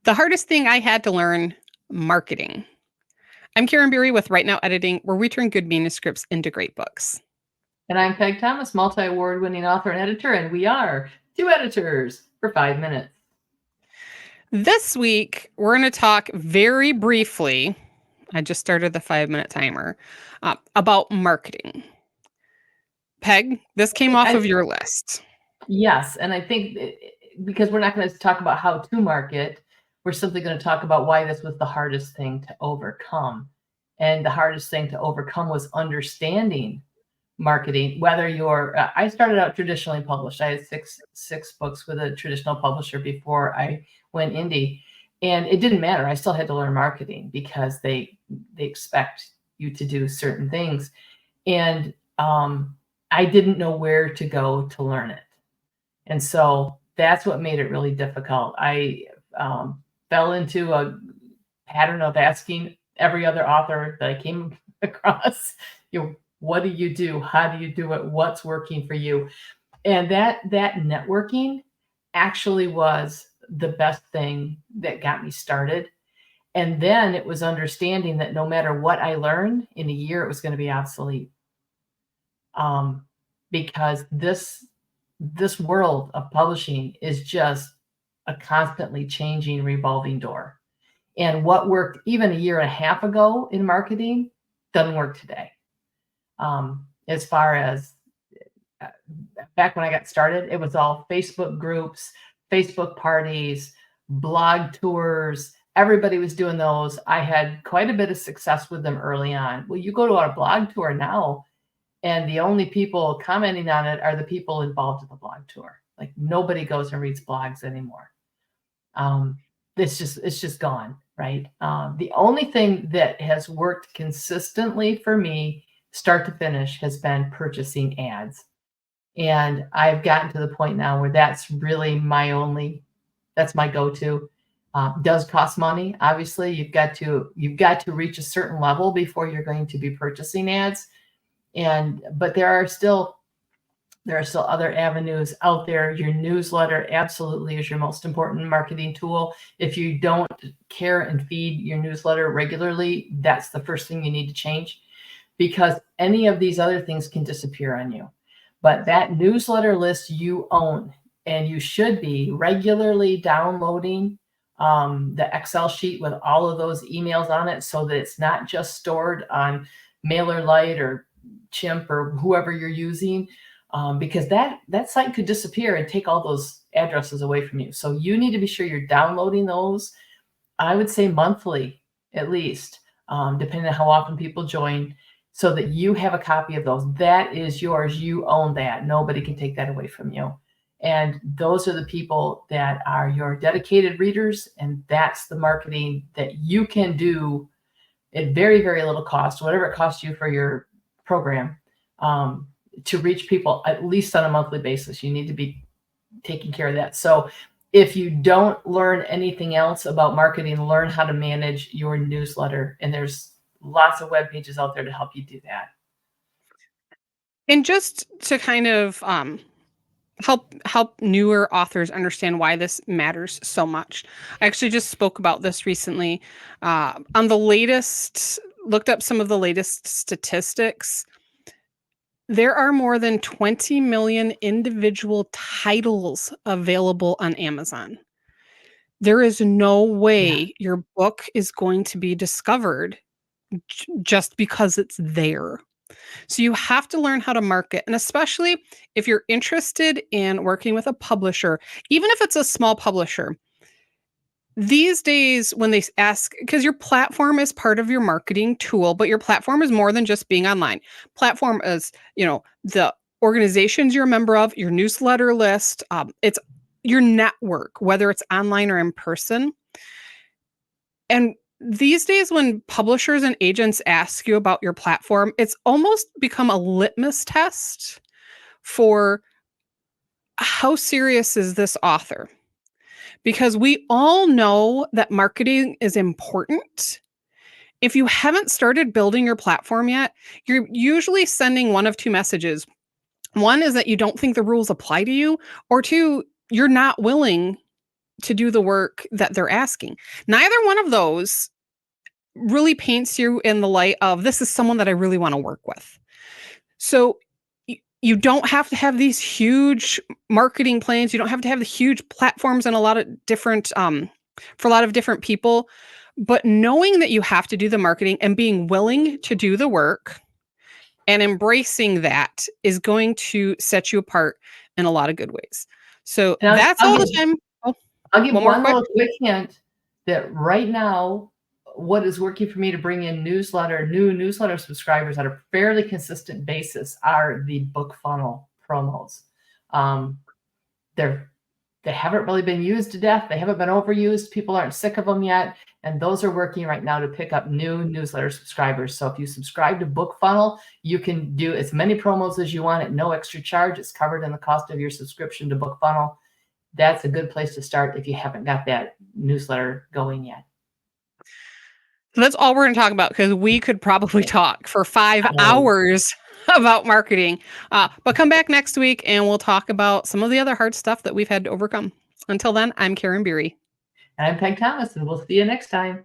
The hardest thing I had to learn, marketing. I'm Karin with Right Now Editing, where we turn good manuscripts into great books. And I'm Peg Thomas, multi-award winning author and editor, and we are two editors for 5 minutes. This week, we're going to talk very briefly. I just started the 5-minute timer about marketing. Peg, this came off of your list. Yes, and I think because we're not going to talk about how to market, we're simply going to talk about why this was the hardest thing to overcome. And the hardest thing to overcome was understanding marketing. Whether you're, I started out traditionally published. I had six books with a traditional publisher before I went indie, and it didn't matter. I still had to learn marketing because they expect you to do certain things, and I didn't know where to go to learn it. And so that's what made it really difficult. I fell into a pattern of asking every other author that I came across, what do you do? How do you do it? What's working for you? And that networking actually was the best thing that got me started. And then it was understanding that no matter what I learned in a year, it was going to be obsolete. Because this world of publishing is just a constantly changing revolving door. And what worked even a year and a half ago in marketing doesn't work today. As far as back when I got started, it was all Facebook groups, Facebook parties, blog tours. Everybody was doing those. I had quite a bit of success with them early on. Well, you go to a blog tour now, and the only people commenting on it are the people involved in the blog tour. Like, nobody goes and reads blogs anymore. It's just gone, right? The only thing that has worked consistently for me, start to finish, has been purchasing ads. And I've gotten to the point now where that's really that's my go-to. Does cost money. Obviously, you've got to reach a certain level before you're going to be purchasing ads. But there are still other avenues out there. Your newsletter absolutely is your most important marketing tool. If you don't care and feed your newsletter regularly, that's the first thing you need to change, because any of these other things can disappear on you. But that newsletter list you own, and you should be regularly downloading the Excel sheet with all of those emails on it, so that it's not just stored on MailerLite or Chimp or whoever you're using, because that site could disappear and take all those addresses away from you. So you need to be sure you're downloading those, I would say monthly at least, depending on how often people join, so that you have a copy of those. That is yours. You own that. Nobody can take that away from you. And those are the people that are your dedicated readers, and that's the marketing that you can do at very, very little cost, whatever it costs you for your program, to reach people at least on a monthly basis. You need to be taking care of that. So if you don't learn anything else about marketing, learn how to manage your newsletter. And there's lots of web pages out there to help you do that. And just to kind of help newer authors understand why this matters so much, I actually just spoke about this recently on the latest. Looked up some of the latest statistics. There are more than 20 million individual titles available on Amazon. There is no way your book is going to be discovered just because it's there. So you have to learn how to market. And especially if you're interested in working with a publisher, even if it's a small publisher, these days when they ask, because your platform is part of your marketing tool, but your platform is more than just being online. Platform is, the organizations you're a member of, your newsletter list, it's your network, whether it's online or in person. And these days when publishers and agents ask you about your platform, it's almost become a litmus test for how serious is this author? Because we all know that marketing is important. If you haven't started building your platform yet, you're usually sending one of two messages. One is that you don't think the rules apply to you, or two, you're not willing to do the work that they're asking. Neither one of those really paints you in the light of this is someone that I really want to work with. So you don't have to have these huge marketing plans. You don't have to have the huge platforms and a lot of different for a lot of different people. But knowing that you have to do the marketing and being willing to do the work and embracing that is going to set you apart in a lot of good ways. So And that's all the time. Oh, I'll give one more one quick. little quick hint that right now, what is working for me to bring in new newsletter subscribers on a fairly consistent basis are the book funnel promos. Um, they haven't really been used to death. They haven't been overused. People aren't sick of them yet. And those are working right now to pick up new newsletter subscribers. So if you subscribe to Book Funnel, you can do as many promos as you want at no extra charge. It's covered in the cost of your subscription to Book Funnel. That's a good place to start if you haven't got that newsletter going yet. So that's all we're going to talk about because we could probably talk for 5 Oh, hours about marketing. But come back next week and we'll talk about some of the other hard stuff that we've had to overcome. Until then, I'm Karin Beery. and I'm Peg Thomas, and we'll see you next time.